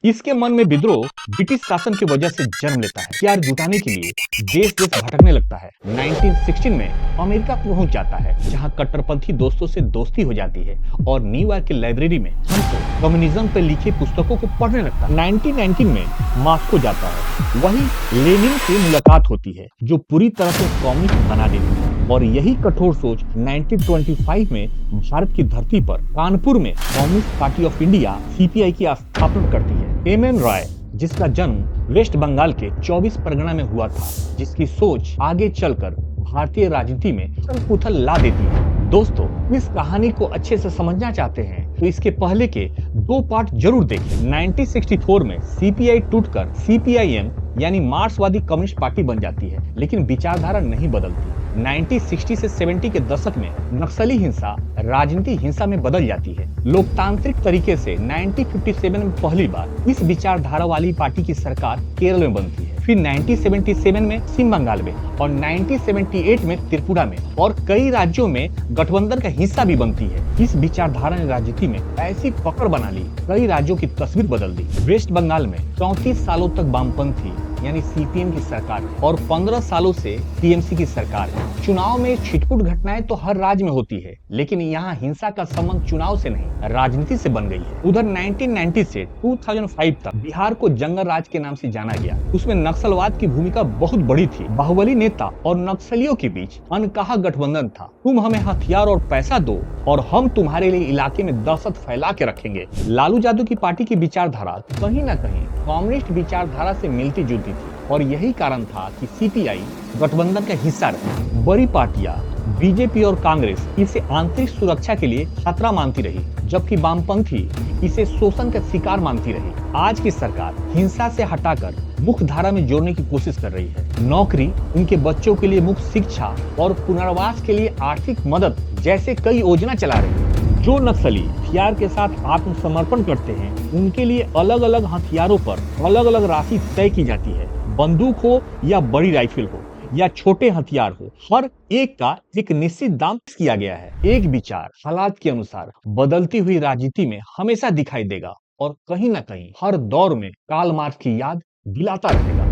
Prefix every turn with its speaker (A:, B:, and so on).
A: इसके मन में विद्रोह ब्रिटिश शासन की वजह से जन्म लेता है। हथियार जुटाने के लिए देश देश भटकने लगता है। 1916 में अमेरिका पहुंच जाता है, जहां कट्टरपंथी दोस्तों से दोस्ती हो जाती है और न्यूयॉर्क की लाइब्रेरी में हमको कम्युनिज्म पर लिखे पुस्तकों को पढ़ने लगता है। 1919 में मॉस्को जाता है, वही लेनिन से मुलाकात होती है, जो पूरी तरह से कम्युनिस्ट बना देती है। और यही कठोर सोच 1925 में भारत की धरती पर कानपुर में communist party of India CPI की स्थापना करती है। एम.एन. रॉय, जिसका जन्म वेस्ट बंगाल के 24 परगना में हुआ था, जिसकी सोच आगे चलकर भारतीय राजनीति में उथल ला देती है। दोस्तों, इस कहानी को अच्छे से समझना चाहते हैं तो इसके पहले के 2 पार्ट जरूर देखें। 1964 में सीपीआई टूटकर सीपीआईएम यानी मार्क्सवादी कम्युनिस्ट पार्टी बन जाती है, लेकिन विचारधारा नहीं बदलती। 1960 से 70 के दशक में नक्सली हिंसा राजनीतिक हिंसा में बदल जाती है। लोकतांत्रिक तरीके से 1957 में पहली बार इस विचारधारा वाली पार्टी की सरकार केरल में बनती है, फिर 1977 में पश्चिम बंगाल में और 1978 में त्रिपुरा में और कई राज्यों में गठबंधन का हिस्सा भी बनती है। इस विचारधारा ने राजनीति में ऐसी पकड़ बना ली, कई राज्यों की तस्वीर बदल दी। वेस्ट बंगाल में 34 सालों तक वामपंथी यानी सीपीएम की सरकार है और 15 सालों से टीएमसी की सरकार है। चुनाव में छिटपुट घटनाएं तो हर राज्य में होती है, लेकिन यहाँ हिंसा का संबंध चुनाव से नहीं, राजनीति से बन गई है। उधर 1990 से 2005 तक बिहार को जंगल राज के नाम से जाना गया। उसमें नक्सलवाद की भूमिका बहुत बड़ी थी। बाहुबली नेता और नक्सलियों के बीच अनकहा गठबंधन था। तुम हमें हथियार और पैसा दो और हम तुम्हारे लिए इलाके में दहशत फैला के रखेंगे। लालू यादव की पार्टी की विचारधारा कहीं न कहीं कम्युनिस्ट विचारधारा से मिलती जुलती थी और यही कारण था कि सीपीआई गठबंधन का हिस्सा रही। बड़ी पार्टियां बीजेपी और कांग्रेस इसे आंतरिक सुरक्षा के लिए खतरा मानती रही, जबकि वामपंथी इसे शोषण का शिकार मानती रही। आज की सरकार हिंसा से हटाकर मुख्य धारा में जोड़ने की कोशिश कर रही है। नौकरी, उनके बच्चों के लिए मुफ्त शिक्षा और पुनर्वास के लिए आर्थिक मदद जैसे कई योजना चला रही है। जो नक्सली हथियार के साथ आत्मसमर्पण करते हैं, उनके लिए अलग अलग हथियारों पर अलग अलग राशि तय की जाती है। बंदूक हो या बड़ी राइफल हो या छोटे हथियार हो, हर एक का एक निश्चित दाम किया गया है। एक विचार हालात के अनुसार बदलती हुई राजनीति में हमेशा दिखाई देगा और कहीं ना कहीं हर दौर में कार्ल मार्क्स की याद दिलाता रहेगा।